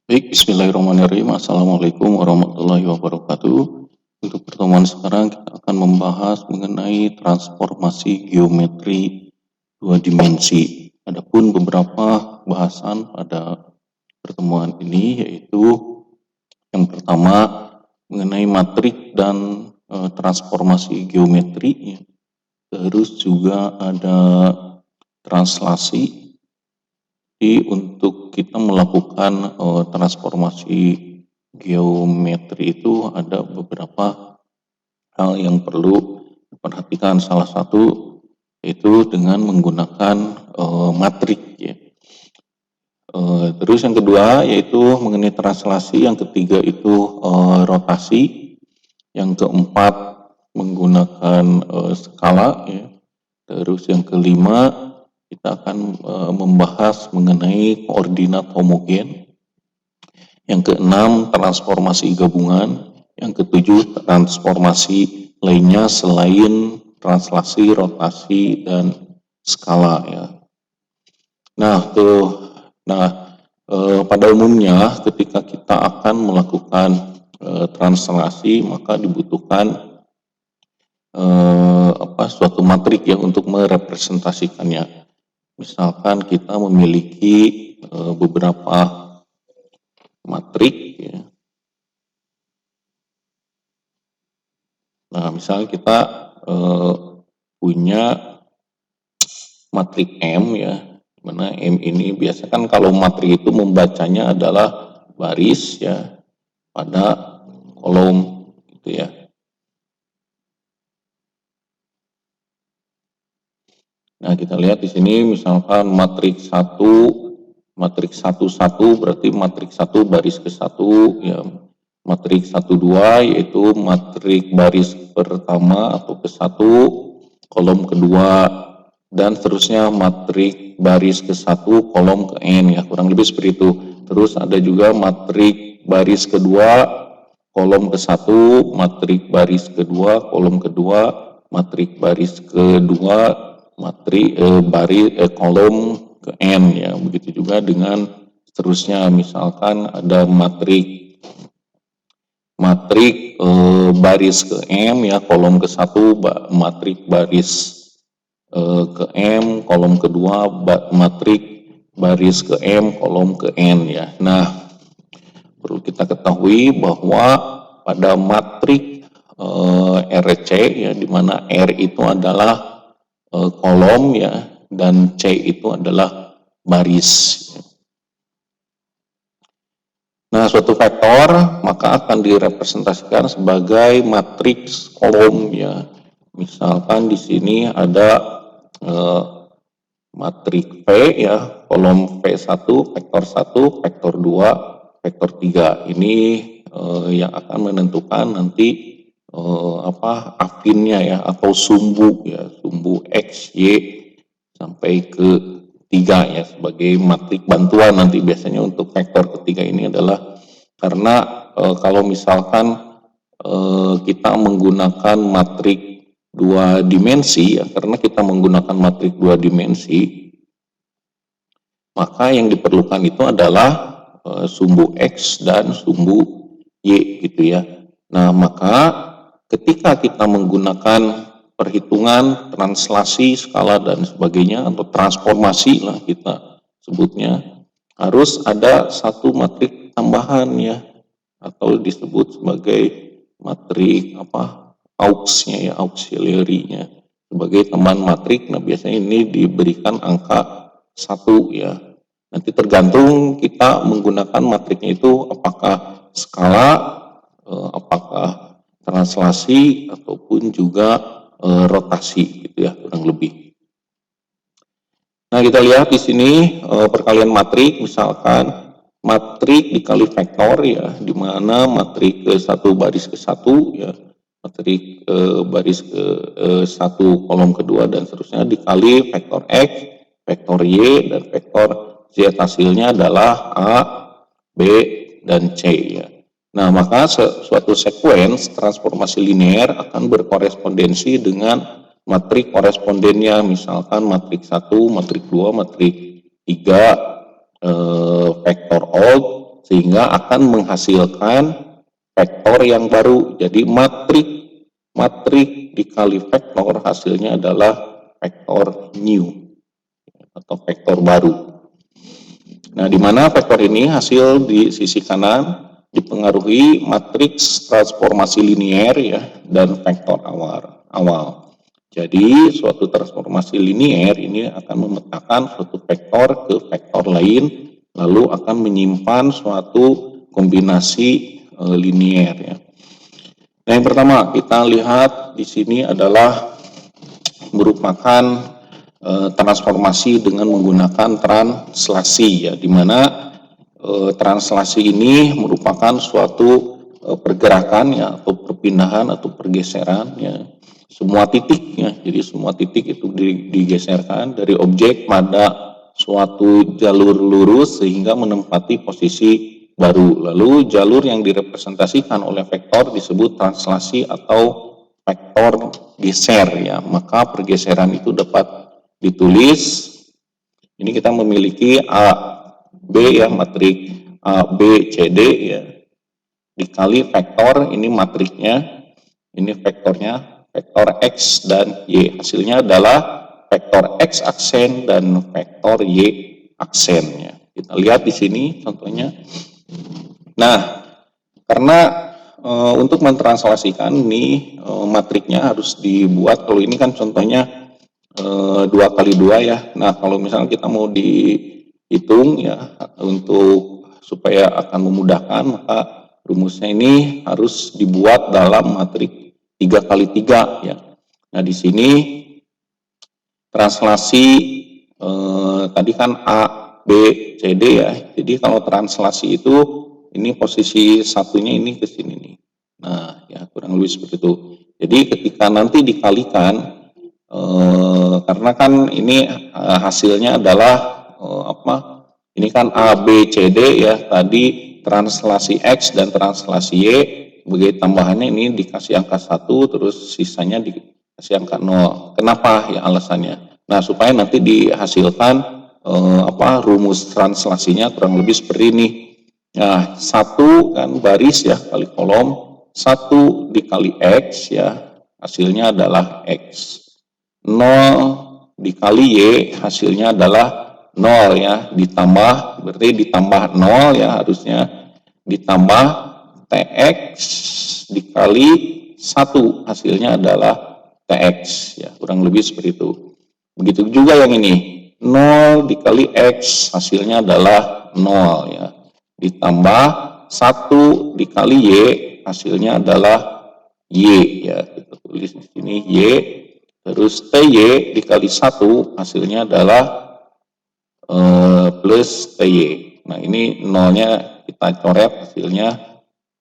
Baik, bismillahirrahmanirrahim. Assalamualaikum warahmatullahi wabarakatuh. Untuk pertemuan sekarang kita akan membahas mengenai transformasi geometri dua dimensi. Adapun beberapa bahasan pada pertemuan ini yaitu yang pertama mengenai matrik dan transformasi geometri. Terus juga ada translasi. Jadi untuk kita melakukan transformasi geometri itu ada beberapa hal yang perlu diperhatikan. Salah satu yaitu dengan menggunakan matrik ya. Terus yang kedua yaitu mengenai translasi, yang ketiga itu rotasi, yang keempat menggunakan skala ya. Terus yang kelima kita akan membahas mengenai koordinat homogen. Yang keenam transformasi gabungan. Yang ketujuh transformasi lainnya selain translasi, rotasi, dan skala ya. Pada umumnya ketika kita akan melakukan translasi maka dibutuhkan suatu matrik ya untuk merepresentasikannya. Misalkan kita memiliki beberapa matrik ya. Nah, misalnya kita punya matrik M ya, mana M ini biasa kan kalau matrik itu membacanya adalah baris ya pada kolom gitu ya. Nah, kita lihat di sini misalkan matriks 1 berarti matriks 1 baris ke 1 ya. Matriks 1 2 yaitu matrik baris pertama atau ke 1 kolom kedua, dan seterusnya matrik baris ke 1 kolom ke n ya, kurang lebih seperti itu. Terus ada juga matrik baris kedua kolom ke 1, matrik baris kedua kolom kedua, matrik baris kedua kolom ke n ya. Begitu juga dengan seterusnya, misalkan ada matrik baris ke m ya, kolom ke 1 matrik baris ke m, kolom kedua matrik baris ke m, kolom ke n ya. Nah, perlu kita ketahui bahwa pada matrik RC ya, di mana R itu adalah kolom ya, dan C itu adalah baris. Nah, suatu vektor maka akan direpresentasikan sebagai matriks kolom ya. Misalkan di sini ada matriks V ya, kolom V1, vektor 1, vektor 2, vektor 3. Ini yang akan menentukan nanti afinnya ya, atau sumbu ya, sumbu X, Y sampai ke 3 ya, sebagai matrik bantuan nanti. Biasanya untuk vektor ketiga ini adalah karena kalau misalkan kita menggunakan matrik 2 dimensi ya, karena kita menggunakan matrik 2 dimensi, maka yang diperlukan itu adalah sumbu X dan sumbu Y gitu ya. Nah, maka ketika kita menggunakan perhitungan, translasi, skala, dan sebagainya, atau transformasi lah kita sebutnya, harus ada satu matrik tambahan ya, atau disebut sebagai matrik auxnya ya, auxiliary-nya, sebagai tambahan matrik. Nah, biasanya ini diberikan angka 1 ya. Nanti tergantung kita menggunakan matriknya itu apakah skala, apakah translasi, ataupun juga rotasi gitu ya, kurang lebih. Nah, kita lihat di sini perkalian matrik, misalkan matrik dikali vektor ya, di mana matrik ke 1 baris ke 1 ya, matrik baris ke 1 kolom kedua dan seterusnya dikali vektor X, vektor Y, dan vektor Z. Hasilnya adalah A, B, dan C ya. Nah, maka suatu sekuens transformasi linear akan berkorespondensi dengan matrik korespondennya, misalkan matrik 1, matrik 2, matrik 3, vektor old, sehingga akan menghasilkan vektor yang baru. Jadi matrik dikali vektor hasilnya adalah vektor new atau vektor baru. Nah, di mana vektor ini hasil di sisi kanan dipengaruhi matriks transformasi linier ya dan vektor awal. Jadi suatu transformasi linier ini akan memetakan suatu vektor ke vektor lain, lalu akan menyimpan suatu kombinasi linier ya. Nah, yang pertama kita lihat di sini adalah merupakan transformasi dengan menggunakan translasi ya, di mana translasi ini merupakan suatu pergerakan ya atau perpindahan atau pergeseran ya semua titik ya. Jadi semua titik itu digeserkan dari objek pada suatu jalur lurus sehingga menempati posisi baru. Lalu jalur yang direpresentasikan oleh vektor disebut translasi atau vektor geser ya. Maka pergeseran itu dapat ditulis, ini kita memiliki A, B ya, matrik A, B, C, D ya, dikali vektor, ini matriknya, ini vektornya, vektor X dan Y. Hasilnya adalah vektor X aksen dan vektor Y aksen ya. Kita lihat di sini contohnya. Nah, karena untuk mentranslasikan ini matriknya harus dibuat, kalau ini kan contohnya 2 kali 2 ya. Nah, kalau misalnya kita mau dihitung ya untuk supaya akan memudahkan, maka rumusnya ini harus dibuat dalam matrik 3 kali 3 ya. Nah, di sini translasi tadi kan A, B, C, D ya. Jadi kalau translasi itu ini posisi satunya ini ke sini nih. Nah, ya kurang lebih seperti itu. Jadi ketika nanti dikalikan karena kan ini hasilnya adalah ini kan A, B, C, D ya, tadi translasi X dan translasi Y, sebagai tambahannya ini dikasih angka 1, terus sisanya dikasih angka 0. Kenapa ya alasannya? Nah, supaya nanti dihasilkan rumus translasinya kurang lebih seperti ini. Nah, 1 kan baris ya kali kolom, 1 dikali X ya, hasilnya adalah X. 0 dikali Y hasilnya adalah 0 ya, ditambah, berarti ditambah 0 ya, harusnya ditambah TX dikali 1 hasilnya adalah TX ya, kurang lebih seperti itu. Begitu juga yang ini, 0 dikali X hasilnya adalah 0 ya, ditambah 1 dikali Y hasilnya adalah Y ya, kita tulis di sini Y. Terus TY dikali 1 hasilnya adalah plus TY. Nah, ini nolnya kita coret,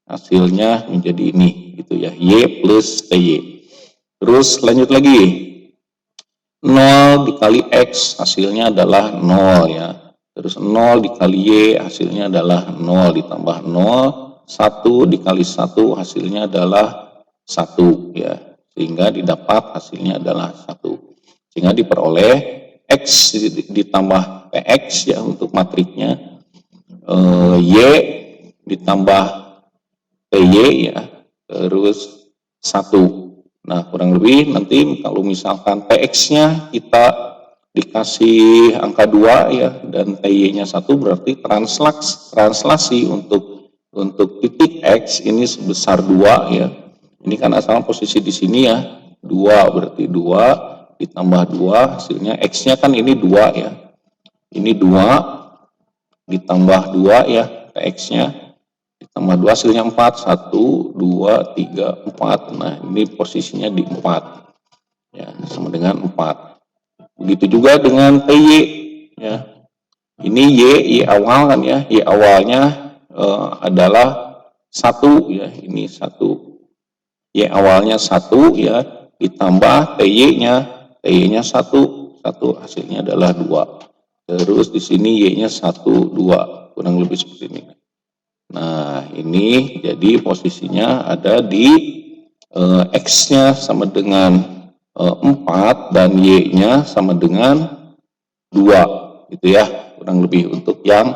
hasilnya menjadi ini gitu ya, Y plus TY. Terus lanjut lagi, 0 dikali X hasilnya adalah 0 ya. Terus 0 dikali Y hasilnya adalah 0, ditambah 0, 1 dikali 1 hasilnya adalah 1 ya. Sehingga didapat hasilnya adalah 1. Sehingga diperoleh X ditambah TX ya untuk matriknya, Y ditambah TY ya, terus 1. Nah, kurang lebih nanti kalau misalkan TX-nya kita dikasih angka 2 ya, dan TY-nya 1, berarti translasi untuk titik X ini sebesar 2 ya. Ini kan asal posisi di sini ya, 2 berarti 2 ditambah 2 hasilnya X-nya kan ini 2 ya. Ini 2 ditambah 2 ya, TX-nya ditambah 2 hasilnya 4, 1, 2, 3, 4. Nah, ini posisinya di 4 ya, sama dengan 4. Begitu juga dengan TY ya. Ini Y awal kan ya, Y awalnya adalah 1 ya, ini 1. Y awalnya 1 ya, ditambah TY-nya 1 hasilnya adalah 2. Terus di sini Y-nya 1, 2, kurang lebih seperti ini. Nah, ini jadi posisinya ada di X-nya sama dengan 4 dan Y-nya sama dengan 2 gitu ya, kurang lebih untuk yang